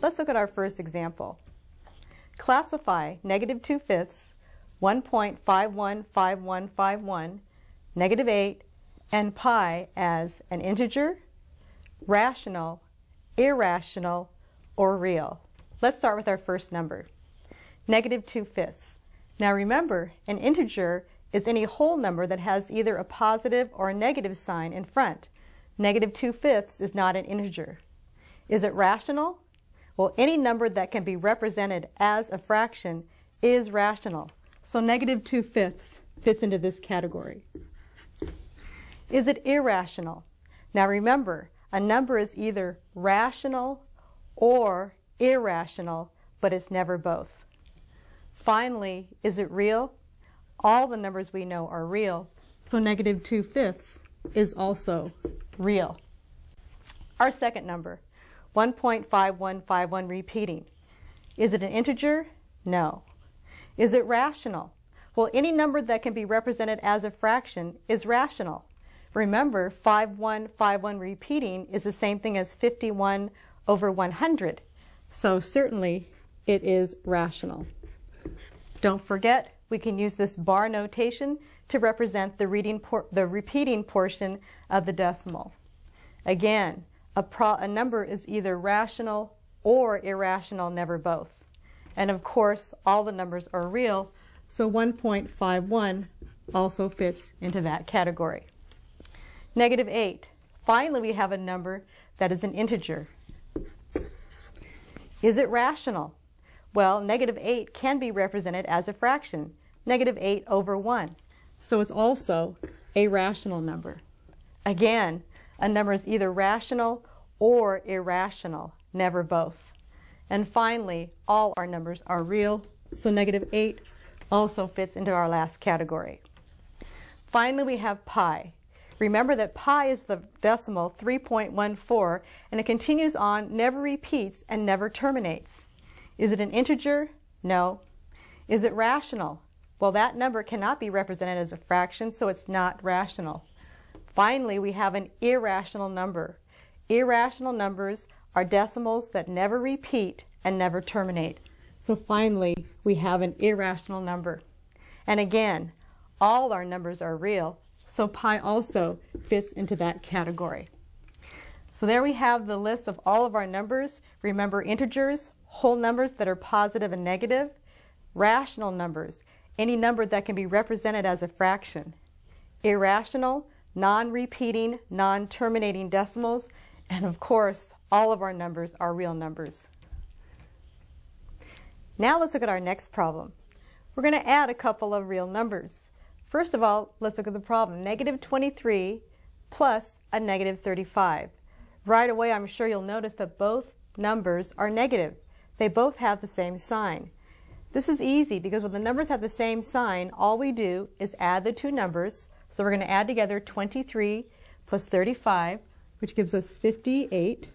Let's look at our first example. Classify -2/5, 1.515151, -8, and pi as an integer, rational, irrational, or real. Let's start with our first number, -2/5. Now remember, an integer is any whole number that has either a positive or a negative sign in front. -2/5 is not an integer. Is it rational? Well, any number that can be represented as a fraction is rational. So -2/5 fits into this category. Is it irrational? Now remember, a number is either rational or irrational, but it's never both. Finally, is it real? All the numbers we know are real, so -2/5 is also real. Our second number, 1.5151 repeating. Is it an integer? No. Is it rational? Well, any number that can be represented as a fraction is rational. Remember, 5151 repeating is the same thing as 51 over 100. So certainly it is rational. Don't forget, we can use this bar notation to represent the repeating portion of the decimal. Again, a number is either rational or irrational, never both. And of course, all the numbers are real, so 1.51 also fits into that category. -8. Finally, we have a number that is an integer. Is it rational? Well, -8 can be represented as a fraction, -8 over 1. So it's also a rational number. Again, a number is either rational or irrational, never both. And finally, all our numbers are real, so -8 also fits into our last category. Finally, we have pi. Remember that pi is the decimal 3.14, and it continues on, never repeats, and never terminates. Is it an integer? No. Is it rational? Well, that number cannot be represented as a fraction, so it's not rational. Finally, we have an irrational number. Irrational numbers are decimals that never repeat and never terminate. So finally, we have an irrational number. And again, all our numbers are real, so pi also fits into that category. So there we have the list of all of our numbers. Remember, integers, whole numbers that are positive and negative, rational numbers, any number that can be represented as a fraction, irrational, non-repeating, non-terminating decimals, and of course, all of our numbers are real numbers. Now let's look at our next problem. We're going to add a couple of real numbers. First of all, let's look at the problem. -23 plus a -35. Right away, I'm sure you'll notice that both numbers are negative. They both have the same sign. This is easy because when the numbers have the same sign, all we do is add the two numbers. So we're going to add together 23 plus 35, which gives us 58.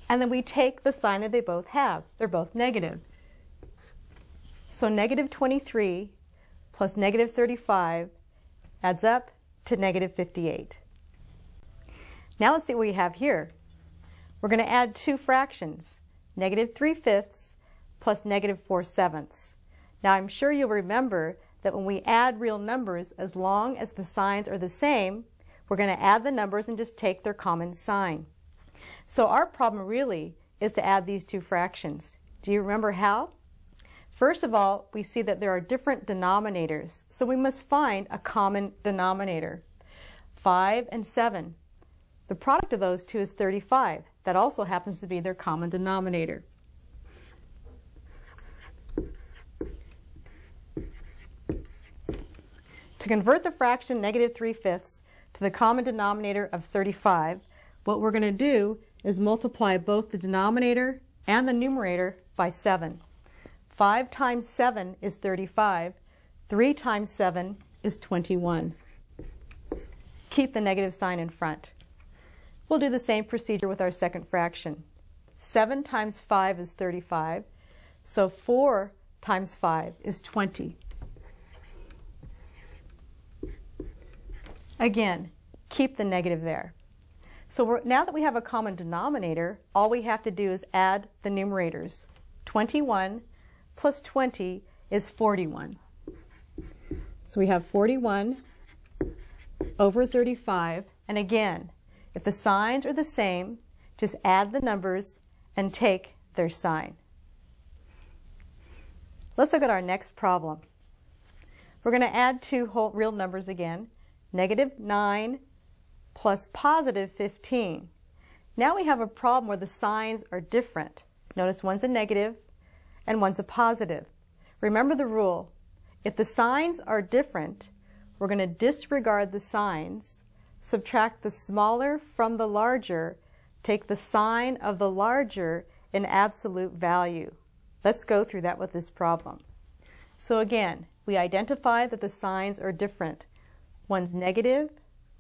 And then we take the sign that they both have. They're both negative. So -23 plus -35 adds up to -58. Now let's see what we have here. We're going to add two fractions, -3/5 plus -4/7. Now I'm sure you'll remember that when we add real numbers, as long as the signs are the same, we're going to add the numbers and just take their common sign. So our problem really is to add these two fractions. Do you remember how? First of all, we see that there are different denominators, so we must find a common denominator. 5 and 7. The product of those two is 35. That also happens to be their common denominator. To convert the fraction -3/5 to the common denominator of 35, what we're going to do is multiply both the denominator and the numerator by 7. 5 times 7 is 35. 3 times 7 is 21. Keep the negative sign in front. We'll do the same procedure with our second fraction. 7 times 5 is 35. So 4 times 5 is 20. Again, keep the negative there. So now that we have a common denominator, all we have to do is add the numerators. 21 plus 20 is 41. So we have 41 over 35. And again, if the signs are the same, just add the numbers and take their sign. Let's look at our next problem. We're going to add two whole real numbers again, negative 9 plus positive 15. Now we have a problem where the signs are different. Notice one's a negative and one's a positive. Remember the rule. If the signs are different, we're going to disregard the signs, subtract the smaller from the larger, take the sign of the larger in absolute value. Let's go through that with this problem. So again, we identify that the signs are different. One's negative,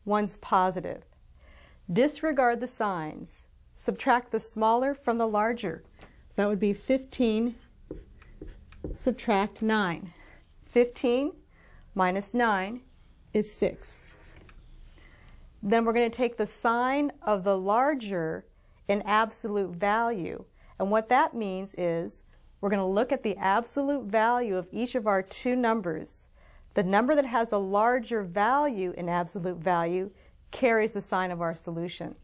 one's positive. Disregard the signs. Subtract the smaller from the larger. That would be 15, subtract 9. 15 minus 9 is 6. Then we're going to take the sign of the larger in absolute value. And what that means is we're going to look at the absolute value of each of our two numbers. The number that has a larger value in absolute value carries the sign of our solution.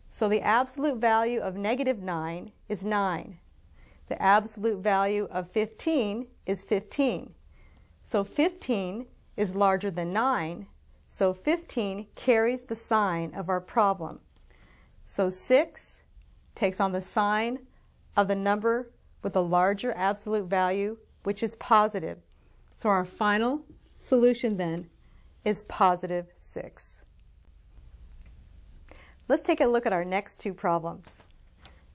So the absolute value of negative 9 is 9. The absolute value of 15 is 15. So 15 is larger than 9, so 15 carries the sign of our problem. So 6 takes on the sign of the number with a larger absolute value, which is positive. So our final solution then is positive 6. Let's take a look at our next two problems.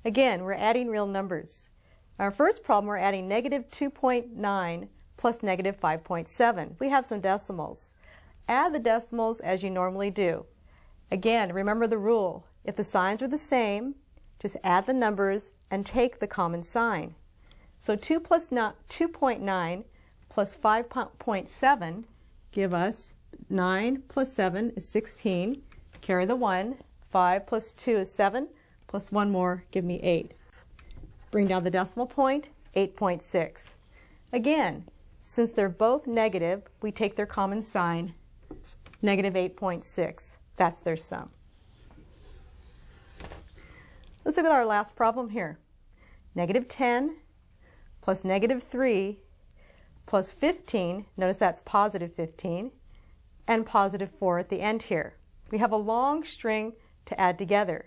Again, we're adding real numbers. Our first problem, we're adding negative 2.9 plus negative 5.7. We have some decimals. Add the decimals as you normally do. Again, remember the rule. If the signs are the same, just add the numbers and take the common sign. So 2.9 plus 5.7 give us 9 plus 7 is 16. Carry the 1. 5 plus 2 is 7. Plus 1 more, give me 8. Bring down the decimal point, 8.6. Again, since they're both negative, we take their common sign, negative 8.6. That's their sum. Let's look at our last problem here. Negative 10 plus negative 3 plus 15, notice that's positive 15, and positive 4 at the end here. We have a long string to add together.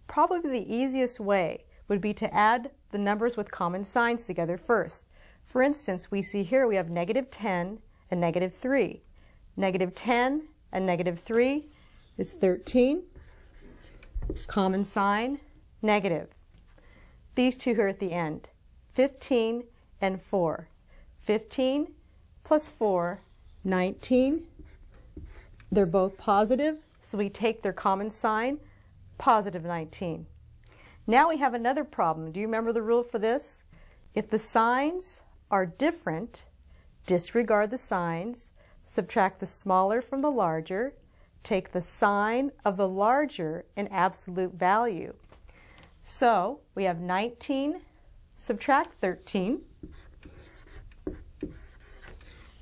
Probably the easiest way would be to add the numbers with common signs together first. For instance, we see here we have negative 10 and negative 3. Negative 10 and negative 3 is 13. Common sign, negative. These two here at the end, 15 and 4. 15 plus 4, 19. They're both positive, so we take their common sign, positive 19. Now we have another problem. Do you remember the rule for this? If the signs are different, disregard the signs, subtract the smaller from the larger, take the sign of the larger in absolute value. So we have 19, subtract 13.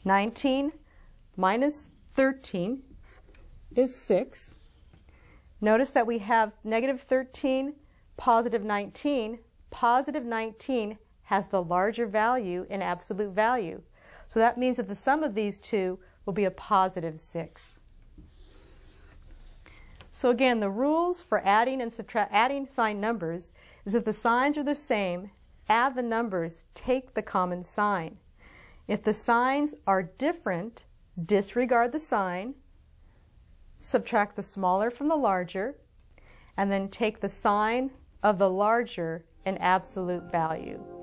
19 minus 13 is 6. Notice that we have negative 13, positive 19. Positive 19 has the larger value in absolute value. So that means that the sum of these two will be a positive 6. So again, the rules for adding and adding sign numbers is if the signs are the same, add the numbers, take the common sign. If the signs are different, disregard the sign, subtract the smaller from the larger, and then take the sign of the larger in absolute value.